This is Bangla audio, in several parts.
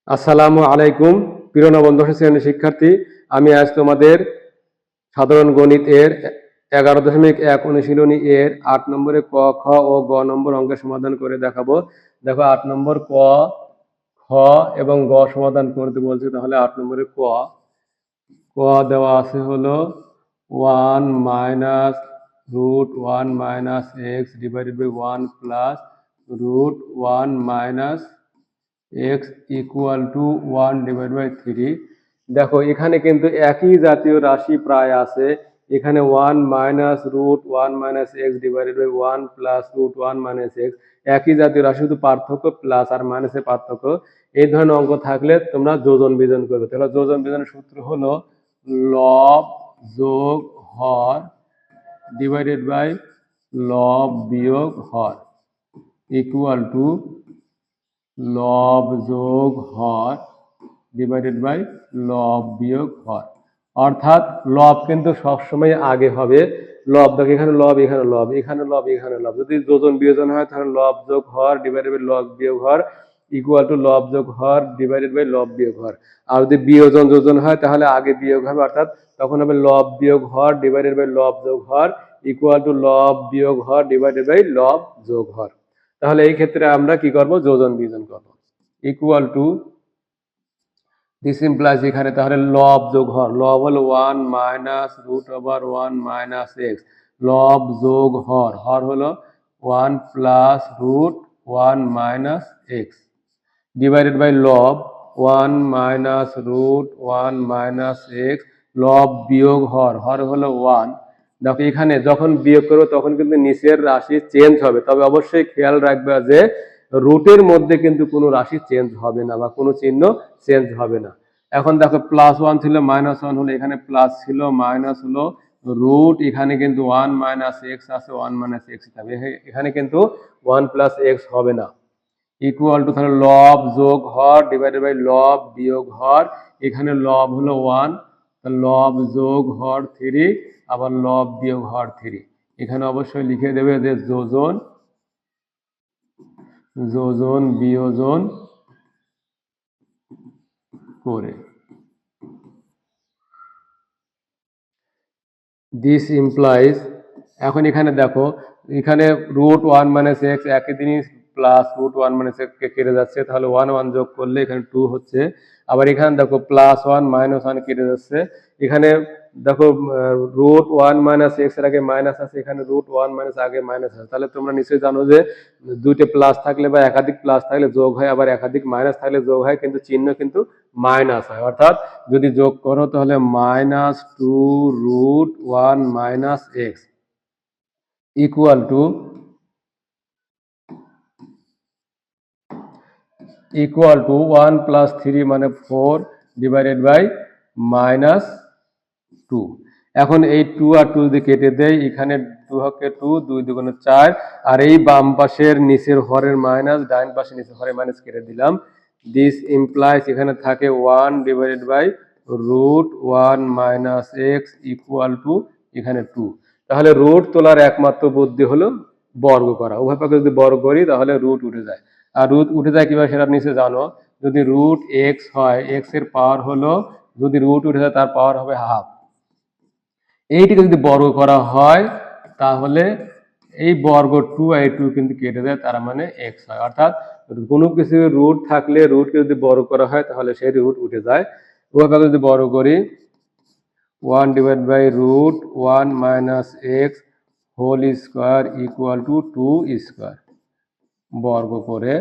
আসসালামু আলাইকুম প্রিয় নবম দশম শ্রেণীর শিক্ষার্থী। আমি আজ তোমাদের সাধারণ গণিত এর 11.1 অনুশীলনী এর 8 নম্বরে ক, খ ও গ নম্বর অঙ্কের সমাধান করে দেখাবো। দেখো 8 নম্বর ক, খ এবং গ সমাধান করতে বলছে। তাহলে 8 নম্বরে ক দেওয়া আছে হলো 1 minus root 1 minus x divided by 1 plus root 1 minus x equal to 1 divide by 3। দেখো এখানে কিন্তু একই জাতীয় রাশি প্রায় আছে। এখানে 1 minus root 1 minus x divided by 1 plus root 1 minus x, একই জাতীয় রাশি, শুধু পার্থক্য প্লাস আর মাইনাসের পার্থক্য। এই ধরনের অঙ্ক থাকলে তোমরা যোজন বিয়োজন করবে। তাহলে যোজন বিয়োজনের সূত্র হলো লব যোগ হর ডিভাইডেড বাই লব বিয়োগ হর ইকুয়াল টু লব যোগ হর ডিভাইডেড বাই লব বিয়োগ হর। অর্থাৎ লব কিন্তু সবসময় আগে হবে। লব দেখো এখানে লব, এখানে লব, এখানে লব, এখানে লব। যদি যোজন বিয়োজন হয় তাহলে লব যোগ হর ডিভাইডেড বাই লব বিয়োগ হর ইকুয়াল টু লব যোগ হর ডিভাইডেড বাই লব বিয়োগ হর। আর যদি বিয়োজন যোজন হয় তাহলে আগে বিয়োগ হবে, অর্থাৎ তখন হবে লব বিয়োগ হর ডিভাইডেড বাই লব যোগ হর ইকুয়াল টু লব বিয়োগ হর ডিভাইডেড বাই লব যোগ হর। তাহলে এই ক্ষেত্রে আমরা কি করব, যোজন বিয়োজন করব। ইকুয়াল টু দিস ইমপ্লাইজ, এখানে তাহলে লব যোগ হর, লব হলো 1 minus root over 1 minus x, লব যোগ হর, হর হলো 1 plus root 1 minus x divided by লব 1 মাইনাস রুট 1 মাইনাস এক্স, লব বিয়োগ হর, হর হলো 1। দেখো এখানে যখন বিয়োগ করবো তখন কিন্তু নিচের রাশি চেঞ্জ হবে, তবে অবশ্যই খেয়াল রাখবে যে রুটের মধ্যে কিন্তু কোনো রাশি চেঞ্জ হবে না বা কোনো চিহ্ন চেঞ্জ হবে না। এখন দেখো +1 ছিল -1 হলো, এখানে প্লাস ছিল মাইনাস হলো, রুট এখানে কিন্তু 1 মাইনাস এক্স আছে, 1 মাইনাস এক্স থাকবে, এখানে কিন্তু 1 প্লাস এক্স হবে না। ইকুয়াল টু তাহলে লব যোগ হর ডিভাইডেড বাই লব বিয়োগ হর, এখানে লব হলো 1, লব যোগ হর 3, আবার লব বিয়োগ হর 3। এখানে অবশ্যই লিখে দেবে যে যোজন যোজন বিয়োজন করে। দিস ইমপ্লাইজ, এখন এখানে দেখো এখানে রুট 1 মাইনাস এক্স একই জিনিস, প্লাস রুট 1 মাইনাস এক্স কেটে যাচ্ছে, তাহলে 1 1 যোগ করলে এখানে 2 হচ্ছে। আবার এখানে দেখো +1 -1 কেটে যাচ্ছে, এখানে দেখো রুট 1 মাইনাস এক্স এর আগে মাইনাস আছে, এখানে রুট 1 মাইনাস আগে মাইনাস আছে। তাহলে তোমরা নিশ্চয়ই জানো যে দুইটা প্লাস থাকলে বা একাধিক প্লাস থাকলে যোগ হয়, আবার একাধিক মাইনাস থাকলে যোগ হয়, কিন্তু চিহ্ন কিন্তু মাইনাস হয়। অর্থাৎ যদি যোগ করো তাহলে -2 root 1 minus x equal to 1 plus 3 মানে 4 ডিভাইডেড বাই -2। এখন এই 2 আর 2 যদি কেটে দেয়, এখানে 2 হকে 2, 2 দুগুণে 4, আর এই বাম পাশের নিচের হরের মাইনাস, ডান পাশের নিচের হরের মাইনাস কেটে দিলাম। দিস ইমপ্লাইজ এখানে থাকে 1 divided by root 1 minus x equal to এখানে 2। তাহলে রুট তোলার একমাত্র বুদ্ধি হলো বর্গ করা। উভয় পক্ষে যদি বর্গ করি তাহলে রুট উঠে যায়। আর রুট উঠে যায় কিভাবে সেটা নিচে জানো, যদি রুট এক্স হয়, এক্স এর পাওয়ার হলো, যদি রুট উঠে যায় তার পাওয়ার হবে হাফ। এইটিকে যদি বর্গ করা হয় তাহলে এই বর্গ 2 আর 2 কিন্তু কেটে দেয়, তার মানে এক্স হয়। অর্থাৎ কোনো কিছু রুট থাকলে রুটকে যদি বর্গ করা হয় তাহলে সেই রুট উঠে যায়। ওভাবে যদি বর্গ করি 1 divide by root 1 minus x whole square equal to 2 square, বর্গ করে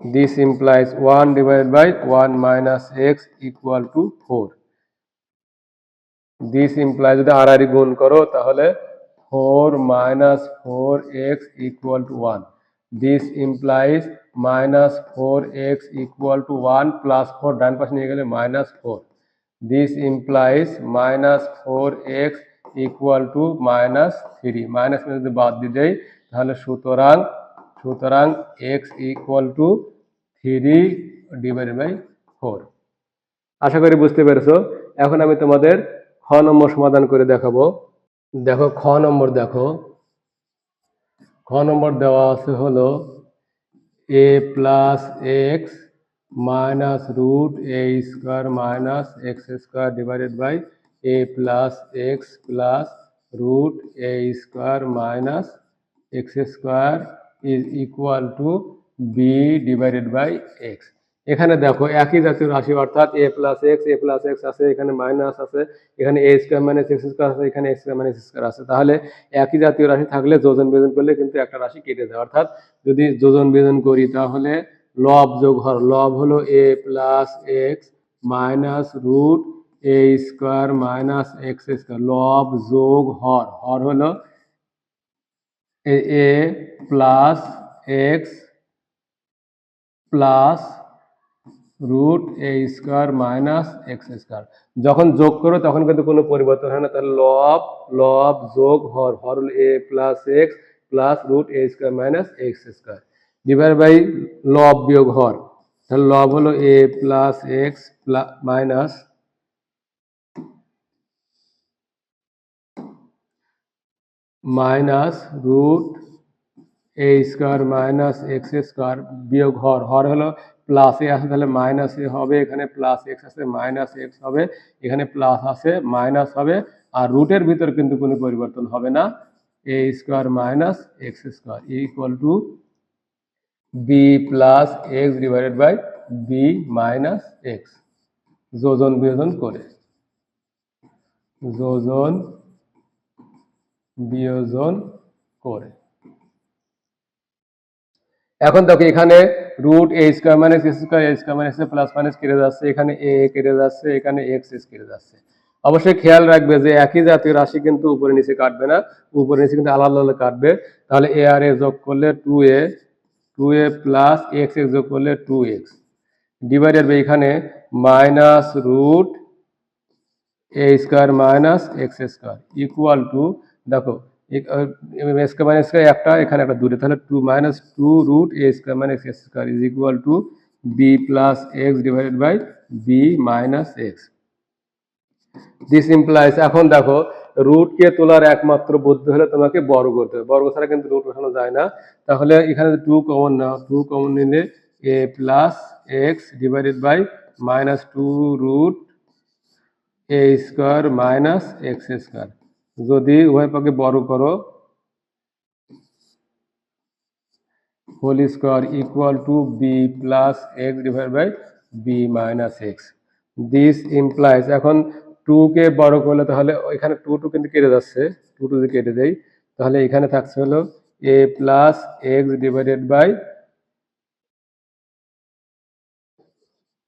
this implies 1 divided by 1 minus x equal to 4. this implies যদি আর গুণ করো তাহলে 4 minus 4x equal to 1. this implies minus 4x equal to 1 plus 4 ডান পাশে নিয়ে গেলে -4. this implies minus 4x equal to -3. Minus যদি বাদ দিয়ে দেই তাহলে সুতরাং x equal to 3 divided by 4। আশা করি বুঝতে পেরেছো। এখন আমি তোমাদের খ নম্বর সমাধান করে দেখাবো। দেখো খ নম্বর দেওয়া আছে হলো A plus X minus root A square minus x square divided by A plus X plus root A square minus x square is equal to B divided by X. এখানে দেখো একই জাতীয় রাশি, অর্থাৎ এ প্লাস এক্স আছে, এখানে মাইনাস আছে, এখানে A square minus x square আছে, এখানে এক্স স্কোয়ার মাইনাস স্কোয়ার আছে। তাহলে একই জাতীয় রাশি থাকলে যোজন বিয়োজন করলে কিন্তু একটা রাশি কেটে যায়। অর্থাৎ যদি যোজন বিয়োজন করি তাহলে লব যোগ হর, লব হলো A plus X minus root A square minus x square, লব যোগ হর, হর হলো A plus X plus root A square minus x square. যখন যোগ করো তখন কিন্তু কোনো পরিবর্তন হয় না, তাহলে লব লব যোগ হর, হর হলো A plus X plus root A square minus x square divide by লব বিয়োগ হর, তাহলে লব হলো A plus X minus minus root A square minus x square বিয়োগ হর, হর হলো প্লাস এ আছে তাহলে মাইনাস এ হবে, এখানে প্লাস এক্স আছে মাইনাস এক্স হবে, এখানে প্লাস আছে মাইনাস হবে, আর রুটের ভিতর কিন্তু কোনো পরিবর্তন হবে না, A square minus x square equal to B plus x divided by B minus X. যোজন বিয়োজন করে, যোজন বিয়োজন করে এখন দেখো এখানে root A square minus x square, A square minus plus minus কেটে যাচ্ছে, এখানে এ কেটে যাচ্ছে, এখানে এক্স এক্স কেটে যাচ্ছে। অবশ্যই খেয়াল রাখবে যে একই জাতীয় রাশি কিন্তু উপরে নিচে কাটবে না, উপরে নিচে কিন্তু আলাদা আলাদা কাটবে। তাহলে এ আর এ যোগ করলে two a plus x x যোগ করলে টু এক্স ডিভাইডেড বাই এখানে minus root A square minus x square equal to, দেখো স্কোয়ার মাইনাস স্কোয়ার একটা, এখানে একটা দূরে, তাহলে two minus two root A square minus x square is equal to B plus x divided by B minus x. This implies, এখন দেখো রুটকে তোলার একমাত্র বুদ্ধি হলে তোমাকে বর্গ করতে হবে, বর্গ ছাড়া কিন্তু রুট বসানো যায় না। তাহলে এখানে টু কমন নাও, টু কমন নিলে A plus x divided by minus two root A square minus x square, যদি উভয় পক্ষে বর্গ করো whole square equal to B plus x divide by B minus x. This implies, এখন টু কে বড় করলে তাহলে এখানে টু টু কিন্তু কেটে যাচ্ছে, টু টু যদি কেটে দেই তাহলে এখানে থাকছে হলো A plus x divided by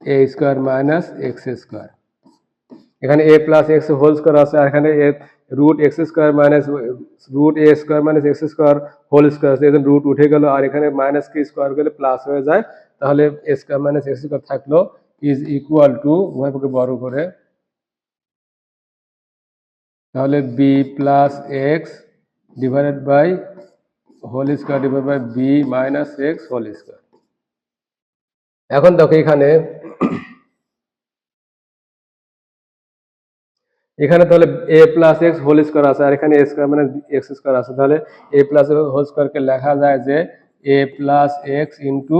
A square minus x square, এখানে A plus x whole square আছে, আর এখানে root X square minus root এ square minus x square whole square আছে, এখানে রুট উঠে গেল, আর এখানে মাইনাস কে স্কোয়ার গেলে প্লাস হয়ে যায়, তাহলে A square minus x square থাকলো ইজ ইকুয়াল টু, উভয় পক্ষে বড় করে, তাহলে B plus x divided by whole square divide by B minus x whole square. এখন দেখো এখানে এখানে তাহলে A plus x whole square আছে, আর এখানে A square minus x square আছে, তাহলে এ প্লাস হোল স্কোয়ারকে লেখা যায় যে A plus X into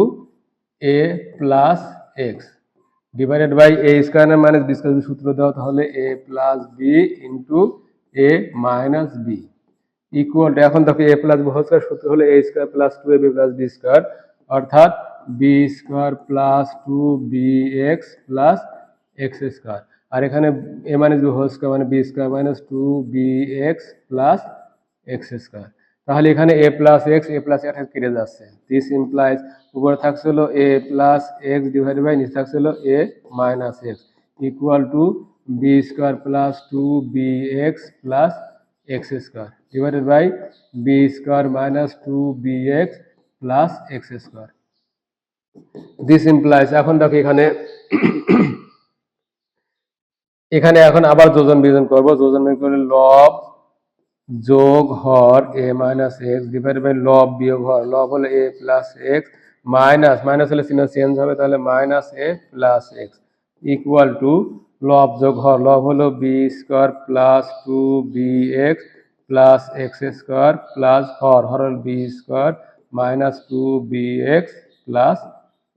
A plus x divided by A square minus B square, যদি সূত্র দাও তাহলে A plus B into A minus B equal to, এখন দেখো A plus B whole square সূত্র হলো A square plus two A B plus B square, অর্থাৎ B square plus two B X plus x square, আর এখানে A minus B whole square মানে B square minus two B X plus x square. তাহলে এখানে এ প্লাস এক্স কেটে যাচ্ছে, দিস ইমপ্লাইজ উপরে থাকছে হলো A plus x divided by নিচে থাকছে হলো A minus x equal to B square plus two B X plus x square divided by B square minus two B X plus x square. This implies, এখন দেখো এখানে এখানে এখন আবার যোজন বিয়োজন করবো, যোজন বিয়োজন করলে লব যোগ হর A minus X divide by লব বিয়োগ হর, লব হলো A plus X minus minus হলে চিহ্ন চেঞ্জ হবে, তাহলে minus A plus X equal to লব যোগ হর, লব হলো B square plus two B X plus x square plus হর, হর হল B square minus two B X plus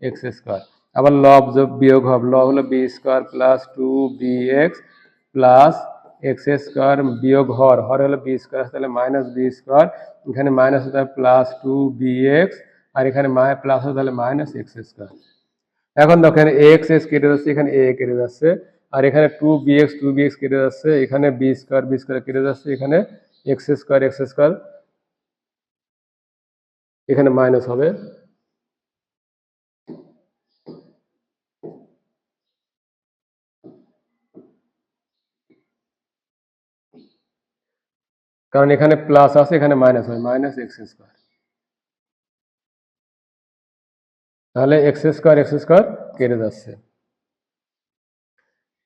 x square. আবার লব যোগ বিয়োগ হবে, লব হলো B square plus two B X plus x square বিয়োগ হর হলো বি স্কোয়ার, তাহলে মাইনাস বি স্কোয়ার, এখানে মাইনাস হতে হবে প্লাস টু বি এক্স, আর এখানে প্লাস হতে হলে মাইনাস এক্স স্কোয়ার। এখন দেখো এখানে এক্স এক্স কেটে যাচ্ছে, এখানে এ কেটে যাচ্ছে, আর এখানে টু বি এক্স কেটে যাচ্ছে, এখানে বি স্কোয়ার কেটে যাচ্ছে, এখানে এক্স স্কোয়ার এখানে মাইনাস হবে। কারণ এখানে প্লাস আছে, এখানে মাইনাস হয়, মাইনাস এক্স স্কোয়ার, তাহলে এক্স স্কোয়ার কেটে যাচ্ছে।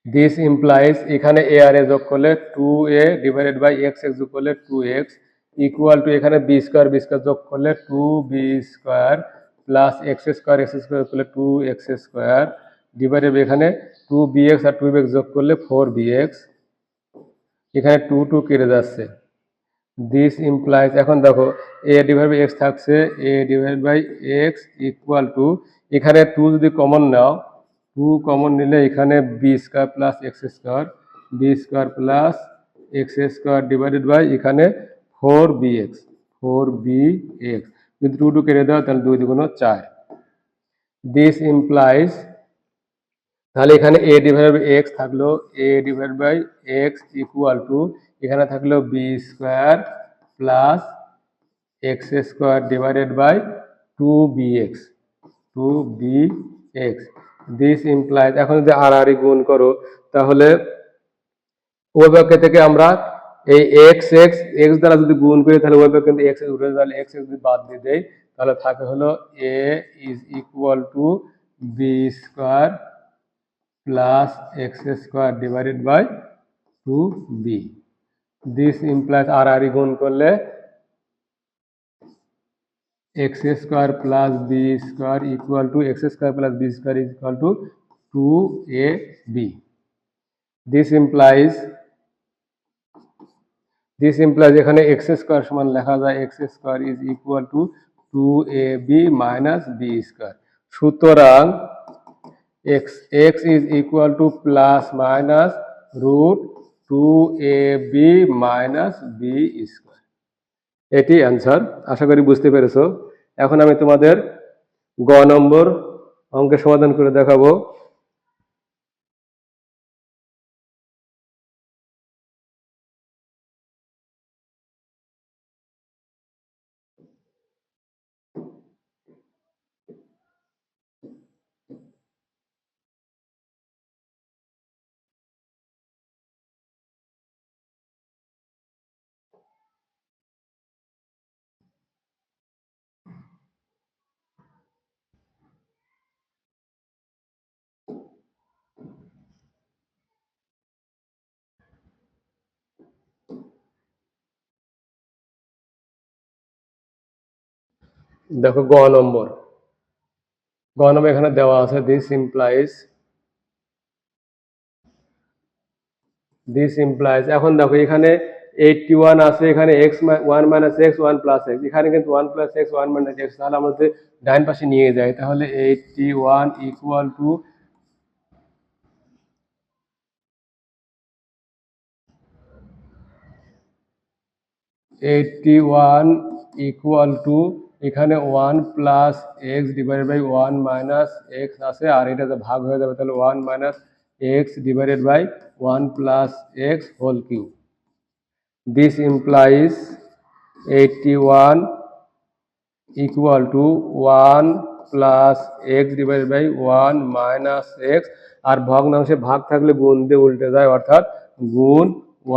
দিস ইমপ্লাইজ এখানে এ আর এ যোগ করলে two a divided by x x যোগ করলে টু এক্স ইকুয়াল টু এখানে বি স্কোয়ার যোগ করলে two B square plus x square করলে টু এক্স স্কোয়ার ডিভাইডেড এখানে টু বি এক্স আর টু বি এক্স যোগ করলে ফোর বি এক্স, এখানে টু টু কেটে যাচ্ছে। দিস ইমপ্লাইজ এখন দেখো এ ডিভাইড বাই এক্স থাকছে, A divide by X equal to এখানে টু যদি কমন নাও, টু কমন নিলে এখানে B square plus x square plus x square divided by এখানে ফোর বি এক্স যদি টু টু কেটে দাও তাহলে দুই দুগুণ চার। দিস ইমপ্লাইজ তাহলে এখানে এ ডিভাইড বাই এক্স থাকলো, A divide by X equal to এখানে থাকলো B square plus x square divided by two B X this implies এখন যদি আর গুণ করো তাহলে ওই বাক্য থেকে আমরা এই এক্স দ্বারা যদি গুণ করি তাহলে ওই বাক্য কিন্তু এক্স উঠে যাবে, এক্স যদি বাদ দিয়ে দেয় তাহলে থাকে হলো A is equal to B square plus x square divided by two B. This implies আর গুণ করলে X square plus B square equal to x square plus B square is equal to two A B. This implies এখানে এক্স স্কোয়ার সমান লেখা যায় X square is equal to two A B minus B square. সুতরাং X is equal to plus minus root two A B minus B square. এটি অ্যান্সার, আশা করি বুঝতে পেরেছো। এখন আমি তোমাদের গ নম্বর অঙ্কের সমাধান করে দেখাবো। দেখো গ নম্বর এখানে দেওয়া আছে দিস ইমপ্লাইজ এখন দেখো এখানে 81 আছে, এখানে x 1 minus x 1 plus x, এখানে কিন্তু 1 প্লাস x 1 মাইনাস x, তাহলে আমরা যদি ডান পাশে নিয়ে যাই তাহলে 81 ইকুয়াল টু এখানে 1 plus x divided by 1 minus X আছে, আর এটা যে ভাগ হয়ে যাবে তাহলে 1 minus x divided by 1 plus x whole cube. This implies 81 equal to 1 plus x divided by 1 minus X, আর ভগ্নাংশে ভাগ থাকলে গুণ দিয়ে উল্টে যায়, অর্থাৎ গুণ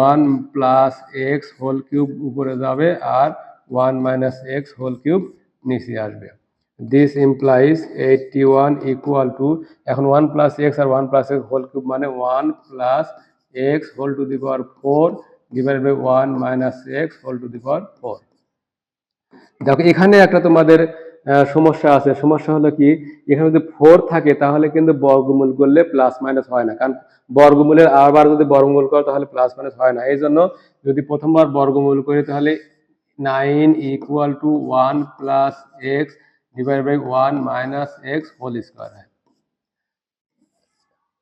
1 প্লাস এক্স হোল কিউব উপরে যাবে আর 1 মাইনাস এক্স হোল কিউব নিচে আসবে। দিস ইমপ্লাইজ 81 ইকুয়াল টু এখন 1 প্লাস এক্স আর 1 প্লাস এক্স হোল কিউব মানে 1 plus x whole to the power 4 divided by 1 minus x whole to the power 4। দেখো এখানে একটা তোমাদের সমস্যা আছে, সমস্যা হলো কি এখানে যদি 4 থাকে তাহলে কিন্তু বর্গমূল করলে প্লাস মাইনাস হয় না, কারণ বর্গমূলের আবার যদি বর্গমূল করো তাহলে প্লাস মাইনাস হয় না। এই জন্য যদি প্রথমবার বর্গমূল করি তাহলে 9 equal to 1 plus x divided by 1 minus x whole square হয়।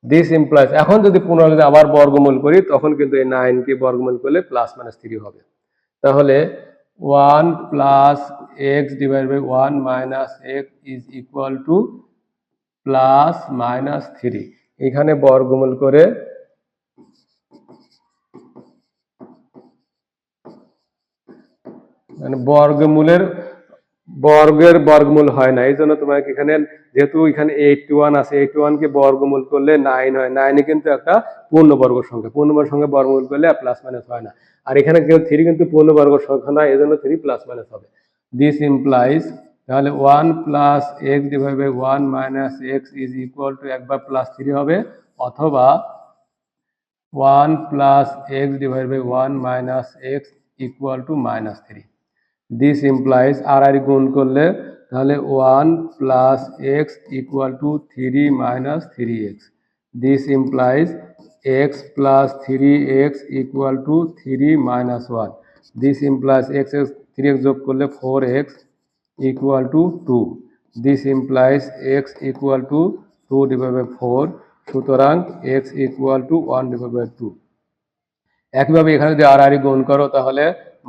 দিস ইমপ্লাইজ, এখন যদি পুনরায় আবার বর্গমূল করি তখন কিন্তু এই 9 কে বর্গমূল করলে প্লাস মাইনাস 3 হবে। তাহলে 1 plus x divide by 1 minus x is equal to plus minus 3। এখানে বর্গমূল করে মানে বর্গের বর্গমূল হয় না, এই জন্য তোমাকে এখানে যেহেতু এখানে 81 আছে, 81 কে বর্গমূল করলে 9 হয়, 9 কিন্তু একটা পূর্ণবর্গ সংখ্যা, পূর্ণবর্গ সংখ্যা বর্গমূল করলে প্লাস মাইনাস হয় না। আর এখানে কেউ 3 কিন্তু পূর্ণবর্গ সংখ্যা নয়, এই জন্য 3 প্লাস মাইনাস হবে। দিস ইমপ্লাইজ, তাহলে 1 plus x divide by 1 minus x is equal to একবার প্লাস 3 হবে, অথবা 1 plus x divide by 1 minus x equal to minus 3। This implies, আর গুণ করলে তাহলে 1 plus X equal to 3 minus 3x। This implies X plus 3x equal to 3 minus 1। This implies X 3x যোগ করলে 4x equal to 2। This implies x equal to 2 divide by 4, সুতরাং x equal to 1 divide by 2। একইভাবে এখানে যদি আর গুণ করো তাহলে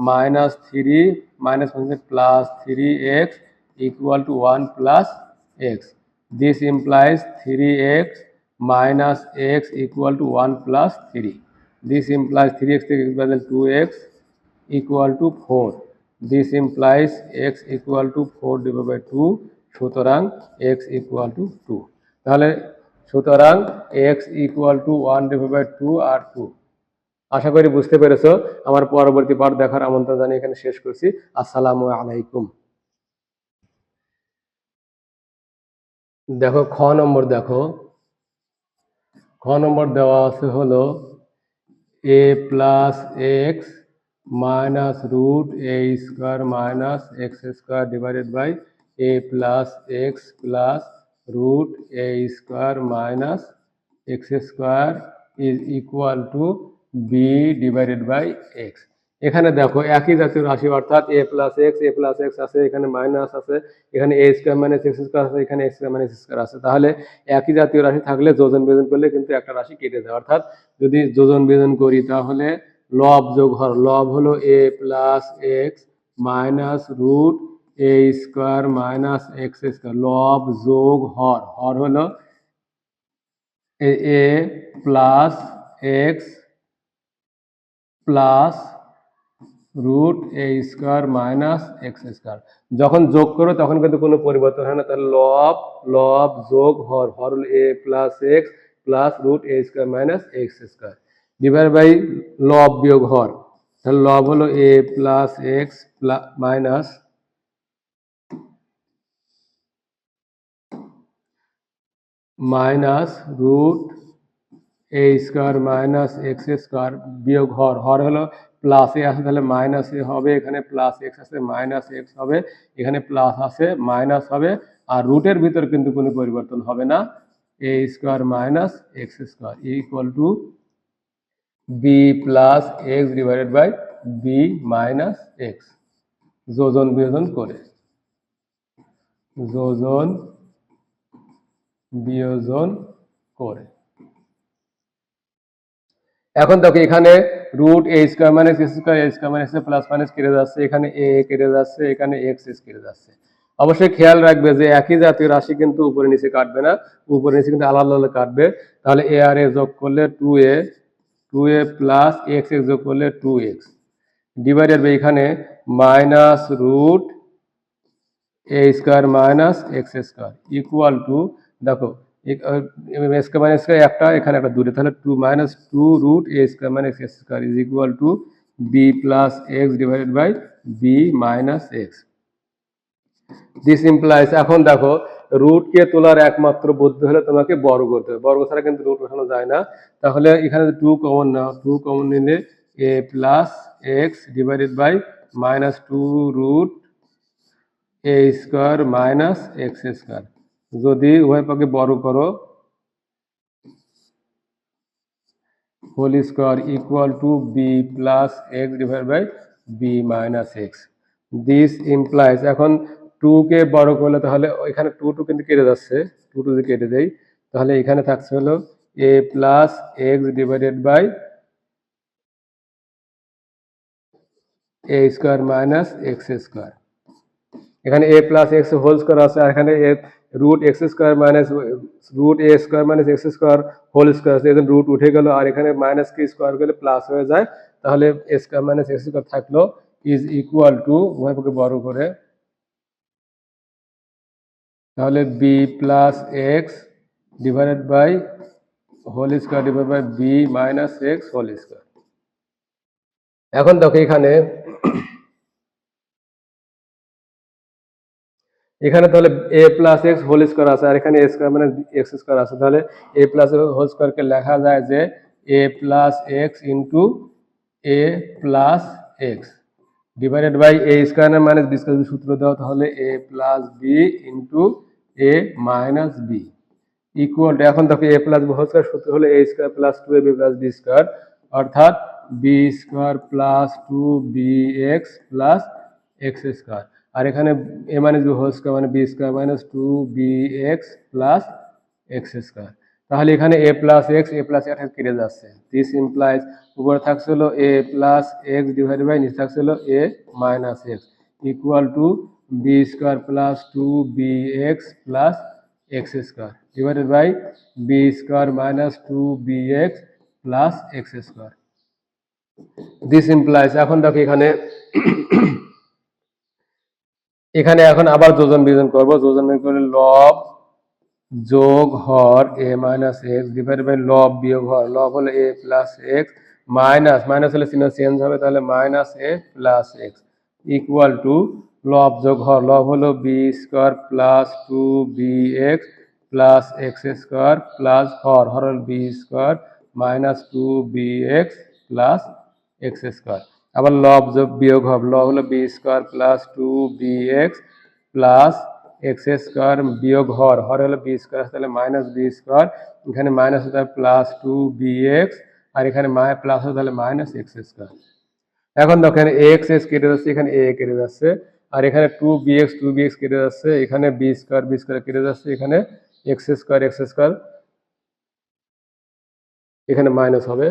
minus 3 minus plus 3x equal to 1 plus x. This implies 3x minus x equal to 1 plus 3। This implies 3x থেকে 2x equal to 4। This implies x equal to 4 divide by 2, সুতরাং এক্স ইকুয়াল টু 2। তাহলে সুতরাং x equal to 1 divide by 2 আর 2। আশা করি বুঝতে পেরেছো। আমার পরবর্তী পাঠ দেখার আমন্ত্রণ জানিয়ে এখানে শেষ করছি। আসসালামু আলাইকুম। দেখো খ নম্বর, দেখো খ নম্বর দেওয়া আছে হলো A plus X minus root A square minus x square divided by A plus X plus root A square minus x square is equal to B divided by X. এখানে দেখো একই জাতীয় রাশি, অর্থাৎ এ প্লাস এক্স আছে, এখানে মাইনাস আছে, এখানে A square minus x square আছে, এখানে এক্স স্কোয়ার মাইনাস স্কোয়ার আছে। তাহলে একই জাতীয় রাশি থাকলে যোজন বিয়োজন করলে কিন্তু একটা রাশি কেটে যায়। অর্থাৎ যদি যোজন বিয়োজন করি তাহলে লব যোগ হর, লব হলো A plus X minus root A square minus x square, লব যোগ হর, হর হলো A plus X plus root A square minus x square. যখন যোগ করো তখন কিন্তু কোনো পরিবর্তন হয় না, তাহলে লব যোগ হর, হর হলো A plus X plus root A square minus x square divide by লব বিয়োগ হর, তাহলে লব হলো A plus X minus minus root A square minus x square বিয়োগ হর, হর হলো প্লাস এ আছে তাহলে মাইনাস এ হবে, এখানে প্লাস এক্স আছে মাইনাস এক্স হবে, এখানে প্লাস আছে মাইনাস হবে, আর রুটের ভিতর কিন্তু কোনো পরিবর্তন হবে না। A square minus x square equal to B plus x divided by B minus X. যোজন বিয়োজন করে, যোজন বিয়োজন করে। এখন দেখো এখানে root A square minus x square, A square minus plus minus কেটে যাচ্ছে, এখানে এ কেটে যাচ্ছে, এখানে এক্স কেটে যাচ্ছে। অবশ্যই খেয়াল রাখবে যে একই জাতীয় রাশি কিন্তু উপরে নিচে কাটবে না, উপরে নিচে কিন্তু আলাদা আলাদা কাটবে। তাহলে এ আর এ যোগ করলে 2a প্লাস এক্স যোগ করলে 2x ডিভাইডেড বাই এখানে minus root A square minus x square equal to, দেখো স্কোয়ার মাইনাস স্কোয়ার একটা, এখানে একটা দূরে, তাহলে 2 minus 2 root A square minus x square is equal to B plus x divided by B minus x. This implies, এখন দেখো রুটকে তোলার একমাত্র বুদ্ধি হলে তোমাকে বর্গ করতে হবে, বর্গ ছাড়া কিন্তু রুট বসানো যায় না। তাহলে এখানে 2 কমন নাও, 2 কমন নিলে A plus x divided by minus 2 root A square minus x square. যদি উভয় পক্ষে বর্গ করো whole square equal to B plus x divide by B minus x. This implies, এখন টু কে বড় করলে তাহলে এখানে টু টু কিন্তু কেটে যাচ্ছে, টু টু যদি কেটে দেই তাহলে এখানে থাকছে হলো A plus x divided by A square minus x square. এখানে A plus x whole square আছে, আর এখানে root X square minus root এ square minus x square whole square আছে, এখানে রুট উঠে গেল, আর এখানে মাইনাস কি স্কোয়ার করলে প্লাস হয়ে যায়, তাহলে A square minus x square থাকলো ইজ ইকুয়াল টু উভয়পক্ষে বড় করে, তাহলে B plus x divided by whole square divide by B minus x whole square. এখন দেখো এখানে তাহলে A plus x whole square আছে, আর এখানে A square minus x square আছে, তাহলে এ প্লাস হোল স্কোয়ারকে লেখা যায় যে A plus X into A plus x divided by A square minus B square যদি সূত্র দাও তাহলে A plus B into A minus B equal to, এখন দেখো A plus B whole square সূত্র হলো A square plus two A B plus B square, অর্থাৎ B square plus two B X plus x square, আর এখানে A minus B whole square মানে B square minus two B X plus x square. তাহলে এখানে এ প্লাস এক্স কেটে যাচ্ছে, দিস ইমপ্লাইজ উপরে থাকছে হলো A plus x divided by নিচে থাকছে হলো A minus x equal to B square plus two B X plus x square divided by B square minus two B X plus x square. This implies, এখন দেখো এখানে এখন আবার যোজন বিয়োজন করবো, যোজন বিয়োজন করলে লব যোগ হর A minus X divide by লব বিয়োগ হর, লব হলো A plus X minus minus হলে চিহ্ন চেঞ্জ হবে, তাহলে minus A plus X equal to লব যোগ হর, লব হলো B square plus two B X plus x square plus হর হলো B square minus two B X plus x square. আবার লব যোগ বিয়োগ হর, লব হলো B square plus two B X plus x square বিয়োগ হর হলো বি স্কোয়ার, তাহলে মাইনাস বি স্কোয়ার, এখানে মাইনাস হতে হবে প্লাস টু বি এক্স, আর এখানে প্লাস হতে তাহলে মাইনাস এক্স স্কোয়ার। এখন দেখো এখানে এক্স এক্স কেটে যাচ্ছে, এখানে এ কেটে যাচ্ছে, আর এখানে টু বি এক্স কেটে যাচ্ছে, এখানে বি স্কোয়ার কেটে যাচ্ছে, এখানে এক্স স্কোয়ার এখানে মাইনাস হবে,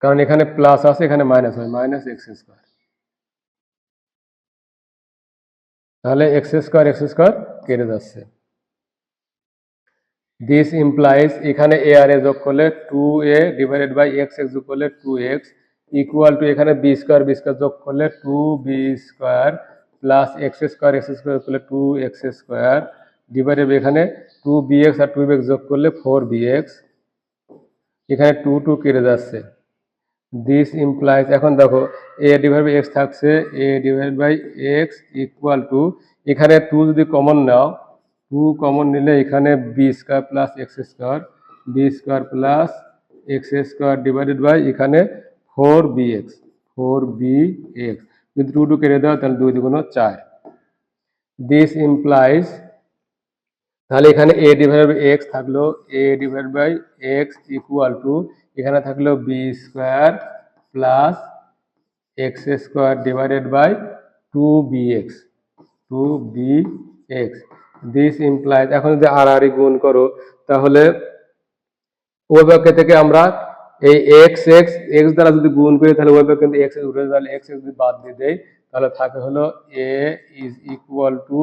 কারণ এখানে প্লাস আছে এখানে মাইনাস হয়, মাইনাস এক্স স্কোয়ার, তাহলে এক্স স্কোয়ার কেটে যাচ্ছে। দিস ইমপ্লাইজ, এখানে এ আর এ যোগ করলে two a divided by x x যোগ করলে টু এক্স ইকুয়াল টু, এখানে বি স্কোয়ার যোগ করলে two B square plus x square করলে টু এক্স স্কোয়ার ডিভাইডেড এখানে টু বি এক্স আর টু বি এক্স যোগ করলে ফোর বি এক্স, এখানে টু টু কেটে যাচ্ছে। দিস ইমপ্লাইজ, এখন দেখো এ ডিভাইড বাই এক্স থাকছে, A divide by X equal to, এখানে টু যদি কমন নাও, টু কমন নিলে এখানে B square plus X plus x square divided by এখানে ফোর বি এক্স যদি টু টু কেটে দাও তাহলে দুই দুগুণ চার। দিস ইমপ্লাইজ, তাহলে এখানে এ ডিভাইড বাই এক্স থাকলো, A divide by X equal to, এখানে থাকলো B square plus x square divided by two B X this implies, এখন যদি আর গুণ করো তাহলে ওই বাক্য থেকে আমরা এই এক্স দ্বারা যদি গুণ করি তাহলে ওই বাক্য কিন্তু এক্স উঠে, তাহলে এক্স যদি বাদ দিয়ে দেয় তাহলে থাকে হলো A is equal to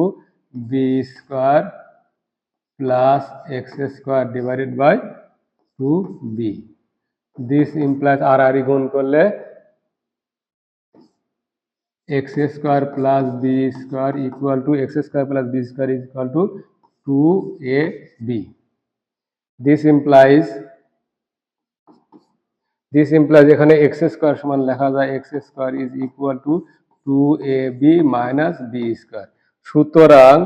B square plus x square divided by two B. This implies আর গুণ করলে X square plus B square equal to x square plus B square equal to two A B. This implies এখানে এক্স স্কোয়ার সমান লেখা যায় X square is equal to two A B minus B square, সুতরাং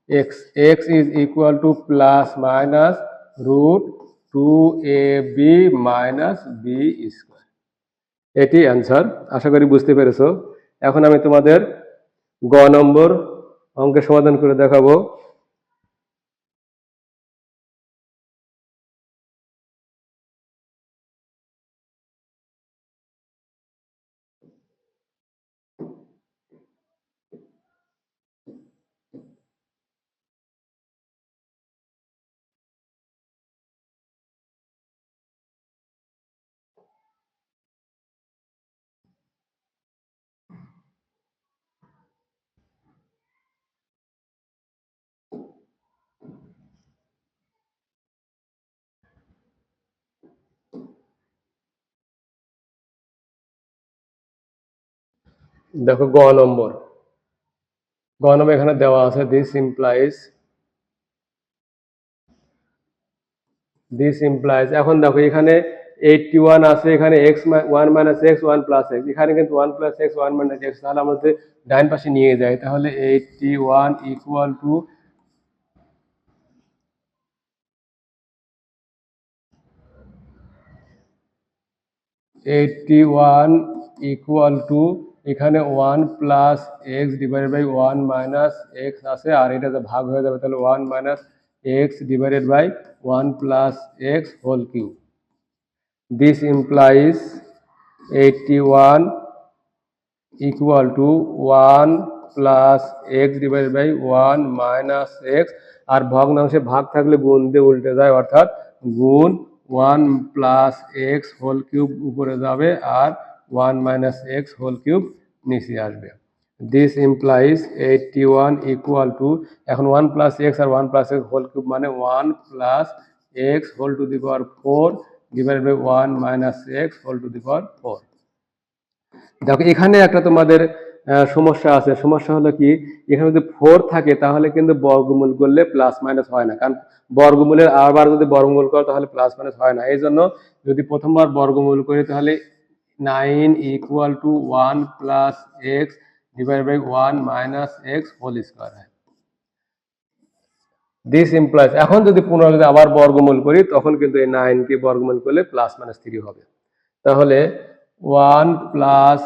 X is equal to plus minus root two A B minus B square. এটি অ্যান্সার, আশা করি বুঝতে পেরেছো। এখন আমি তোমাদের গ নম্বর অঙ্কের সমাধান করে দেখাবো। দেখো গ নম্বর এখানে দেওয়া আছে দিস ইমপ্লাইজ এখন দেখো এখানে 81 আছে, এখানে x 1 minus x 1 plus x, এখানে কিন্তু 1 প্লাস এক্স 1 মাইনাস এক্স, তাহলে আমরা যদি ডাইন পাশে নিয়ে যাই তাহলে 81 ইকুয়াল টু 81 ইকুয়াল টু এখানে 1 plus x divided by 1 minus X আছে, আর এটা যে ভাগ হয়ে যাবে তাহলে 1 minus x divided by 1 plus x whole cube. This implies 81 equal to 1 plus x divided by 1 minus X, আর ভগ্নাংশে ভাগ থাকলে গুণ দিয়ে উল্টে যায়, অর্থাৎ গুণ 1 প্লাস এক্স হোল কিউব উপরে যাবে আর 1 মাইনাস এক্স হোল কিউব নিচে আসবে। দিস ইমপ্লাইজ 81 ইকুয়াল টু, এখন 1 প্লাস এক্স আর 1 প্লাস এক্স হোল কিউব মানে 1 plus x whole to the power 4 divided by 1 minus x whole to the power 4। দেখো এখানে একটা তোমাদের সমস্যা আছে, সমস্যা হলো কি, এখানে যদি 4 থাকে তাহলে কিন্তু বর্গমূল করলে প্লাস মাইনাস হয় না, কারণ বর্গমূলের আবার যদি বর্গমূল করো তাহলে প্লাস মাইনাস হয় না। এই জন্য যদি প্রথমবার বর্গমূল করি তাহলে 9 equal to 1 plus x divide by 1 minus x whole square হয়। দিস ইমপ্লাইজ, এখন যদি পুনরায় যদি আবার বর্গমূল করি তখন কিন্তু এই 9 কে বর্গমূল করলে প্লাস মাইনাস 3 হবে। তাহলে 1 plus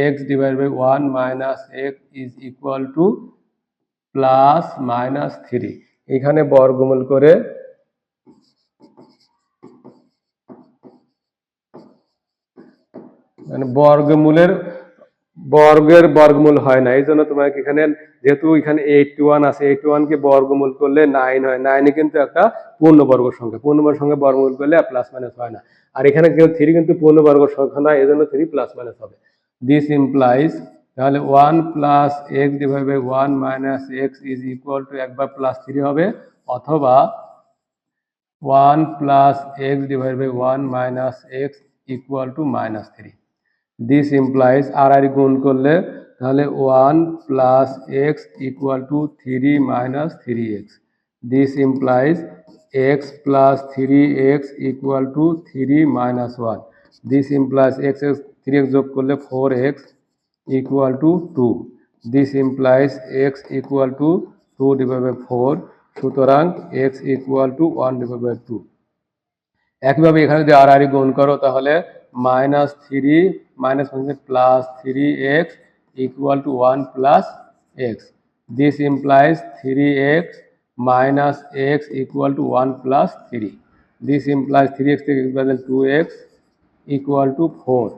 x divide by 1 minus x is equal to plus minus 3। এখানে বর্গমূল করে মানে বর্গের বর্গমূল হয় না, এই জন্য তোমাকে এখানে যেহেতু এখানে 81 আছে, 81 কে বর্গমূল করলে 9 হয়, 9 কিন্তু একটা পূর্ণবর্গ সংখ্যা, পূর্ণবর্গ সংখ্যা বর্গমূল করলে প্লাস মাইনাস হয় না, আর এখানে কেউ 3 কিন্তু পূর্ণবর্গ সংখ্যা নয়, এই জন্য 3 প্লাস মাইনাস হবে। দিস ইমপ্লাইজ, তাহলে 1 plus x divide by 1 minus x is equal to একবার প্লাস 3 হবে, অথবা 1 plus x divide by 1 minus x equal to minus 3। This implies আর গুণ করলে তাহলে 1 plus X equal to 3 minus 3x। This implies X plus 3x equal to 3 minus 1। This implies X 3x যোগ করলে 4x equal to 2। This implies x equal to 2 divide by 4, সুতরাং x equal to 1 divide by 2। একইভাবে এখানে যদি আর গুণ করো তাহলে minus 3 minus plus 3x equal to 1 plus x. This implies 3x minus x equal to 1 plus 3। This implies 3x থেকে 2x equal to 4।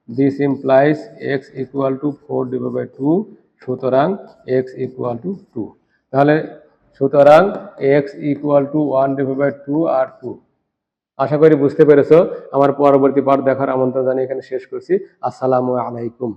This implies x equal to 4 divide by 2, সুতরাং x ইকুয়াল টু 2। তাহলে সুতরাং x equal to 1 divide by 2 আর 2। আশা করি বুঝতে পেরেছো। আমার পরবর্তী পাঠ দেখার আমন্ত্রণ জানিয়ে এখানে শেষ করছি। আসসালামু আলাইকুম।